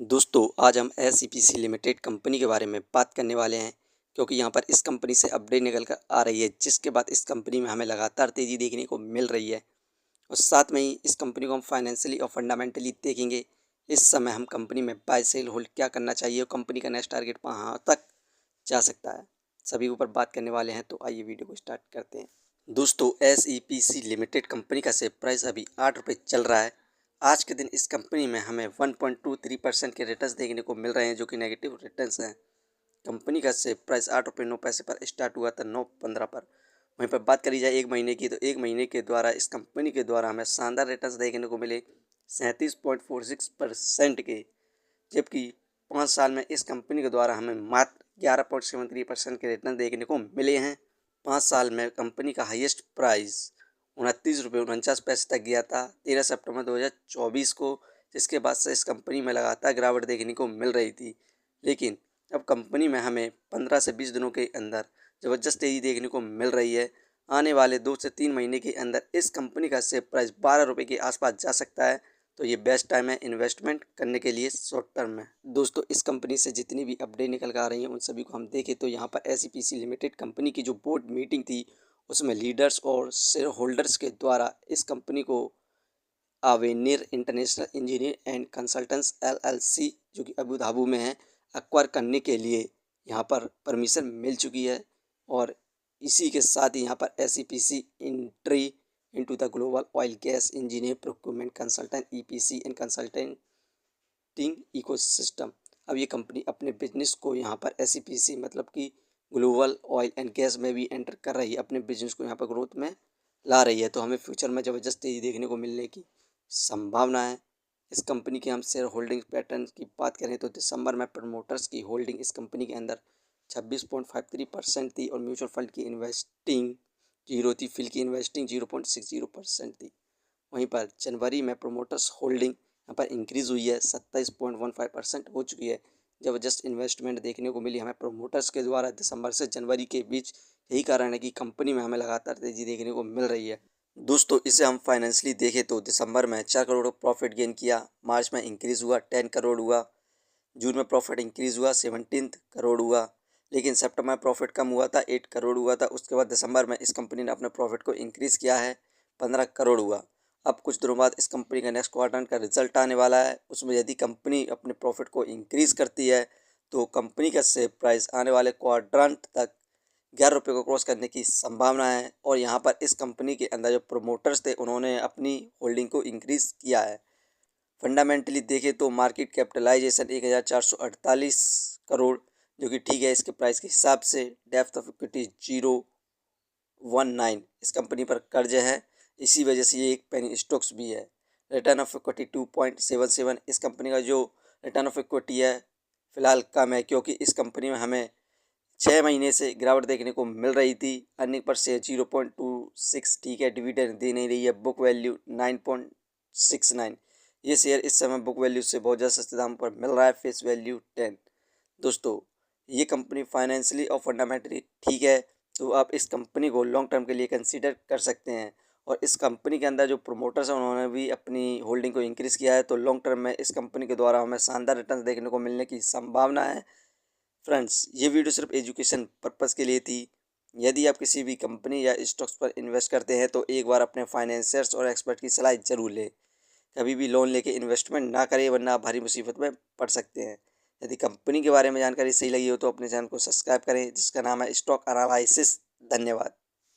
दोस्तों आज हम एसईपीसी लिमिटेड कंपनी के बारे में बात करने वाले हैं क्योंकि यहाँ पर इस कंपनी से अपडेट निकल कर आ रही है, जिसके बाद इस कंपनी में हमें लगातार तेज़ी देखने को मिल रही है। और साथ में ही इस कंपनी को हम फाइनेंशियली और फंडामेंटली देखेंगे। इस समय हम कंपनी में बाय सेल होल्ड क्या करना चाहिए और कंपनी का नेक्स्ट टारगेट कहाँ तक जा सकता है, सभी ऊपर बात करने वाले हैं। तो आइए वीडियो को स्टार्ट करते हैं। दोस्तों एसईपीसी लिमिटेड कंपनी का शेयर प्राइस अभी 8 रुपये चल रहा है। आज के दिन इस कंपनी में हमें 1.23% के रिटर्न्स देखने को मिल रहे हैं, जो कि नेगेटिव रिटर्न्स हैं। कंपनी का शेयर प्राइस 8 रुपये 9 पैसे पर स्टार्ट हुआ था 9.15 पर। वहीं पर बात करी जाए एक महीने की, तो एक महीने के द्वारा इस कंपनी के द्वारा हमें शानदार रिटर्न्स देखने को मिले 37.46% के, जबकि 5 साल में इस कंपनी के द्वारा हमें मात्र 11.73% के रिटर्न देखने को मिले हैं। 5 साल में कंपनी का हाईएस्ट प्राइस 29 रुपये 49 पैसे तक गया था 13 सितंबर 2024 को, जिसके बाद से इस कंपनी में लगातार गिरावट देखने को मिल रही थी। लेकिन अब कंपनी में हमें 15 से 20 दिनों के अंदर ज़बरदस्त तेज़ी देखने को मिल रही है। आने वाले 2 से 3 महीने के अंदर इस कंपनी का शेयर प्राइस 12 रुपये के आसपास जा सकता है। तो ये बेस्ट टाइम है इन्वेस्टमेंट करने के लिए शॉर्ट टर्म में। दोस्तों इस कंपनी से जितनी भी अपडेट निकल कर आ रही हैं उन सभी को हम देखें तो यहाँ पर एसईपीसी लिमिटेड कंपनी की जो बोर्ड मीटिंग थी उसमें लीडर्स और शेयर होल्डर्स के द्वारा इस कंपनी को Avenir international engineer and consultants LLC, जो कि अबू धाबी में है, एक्वायर करने के लिए यहाँ पर परमिशन मिल चुकी है। और इसी के साथ ही यहाँ पर SEPC entry into the global oil gas engineer procurement consultant EPC and consulting ecosystem. अब ये कंपनी अपने बिजनेस को यहाँ पर एसईपीसी मतलब कि ग्लोबल ऑयल एंड गैस में भी एंटर कर रही है, अपने बिजनेस को यहाँ पर ग्रोथ में ला रही है। तो हमें फ्यूचर में ज़बरदस्त तेज़ी देखने को मिलने की संभावना है। इस कंपनी के हम शेयर होल्डिंग पैटर्न की बात करें तो दिसंबर में प्रमोटर्स की होल्डिंग इस कंपनी के अंदर 26.53% थी और म्यूचुअल फंड की इन्वेस्टिंग जीरो थी, फिल की इन्वेस्टिंग 0.60% थी। वहीं पर जनवरी में प्रमोटर्स होल्डिंग यहाँ पर इंक्रीज़ हुई है, 27.15% हो चुकी है। ज़बरदस्त इन्वेस्टमेंट देखने को मिली हमें प्रमोटर्स के द्वारा दिसंबर से जनवरी के बीच। यही कारण है कि कंपनी में हमें लगातार तेज़ी देखने को मिल रही है। दोस्तों इसे हम फाइनेंशियली देखें तो दिसंबर में 4 करोड़ प्रॉफिट गेन किया, मार्च में इंक्रीज़ हुआ 10 करोड़ हुआ, जून में प्रॉफिट इंक्रीज़ हुआ 17 करोड़ हुआ, लेकिन सितंबर में प्रॉफिट कम हुआ था 8 करोड़ हुआ था। उसके बाद दिसंबर में इस कंपनी ने अपने प्रॉफिट को इंक्रीज़ किया है 15 करोड़ हुआ। अब कुछ दिनों बाद इस कंपनी का नेक्स्ट क्वार्टर का रिजल्ट आने वाला है, उसमें यदि कंपनी अपने प्रॉफिट को इंक्रीज़ करती है तो कंपनी का शेयर प्राइस आने वाले क्वाड्रेंट तक 11 रुपये को क्रॉस करने की संभावना है। और यहाँ पर इस कंपनी के अंदर जो प्रमोटर्स थे उन्होंने अपनी होल्डिंग को इंक्रीज़ किया है। फंडामेंटली देखें तो मार्केट कैपिटलाइजेशन 1448 करोड़, जो कि ठीक है इसके प्राइस के हिसाब से। डेप्थ ऑफ इक्विटी 019, इस कंपनी पर कर्ज है, इसी वजह से ये एक पेनी स्टॉक्स भी है। रिटर्न ऑफ इक्विटी 2.77, इस कंपनी का जो रिटर्न ऑफ इक्विटी है फिलहाल कम है, क्योंकि इस कंपनी में हमें 6 महीने से गिरावट देखने को मिल रही थी। अर्निंग पर शेयर 0.26, ठीक है, डिविडेंड दे नहीं रही है। बुक वैल्यू 9.69, ये शेयर इस समय बुक वैल्यू से बहुत ज़्यादा सस्ते दाम पर मिल रहा है। Face value 10। दोस्तों ये कंपनी फाइनेंशियली और फंडामेंटली ठीक है, तो आप इस कंपनी को लॉन्ग टर्म के लिए कंसीडर कर सकते हैं। और इस कंपनी के अंदर जो प्रोमोटर्स हैं उन्होंने भी अपनी होल्डिंग को इंक्रीज़ किया है, तो लॉन्ग टर्म में इस कंपनी के द्वारा हमें शानदार रिटर्न देखने को मिलने की संभावना है। फ्रेंड्स ये वीडियो सिर्फ एजुकेशन पर्पज़ के लिए थी। यदि आप किसी भी कंपनी या स्टॉक्स पर इन्वेस्ट करते हैं तो एक बार अपने फाइनेंसर्स और एक्सपर्ट की सलाह ज़रूर लें। कभी भी लोन लेके इन्वेस्टमेंट ना करें, वरना आप भारी मुसीबत में पड़ सकते हैं। यदि कंपनी के बारे में जानकारी सही लगी हो तो अपने चैनल को सब्सक्राइब करें, जिसका नाम है स्टॉक एनालिसिस। धन्यवाद।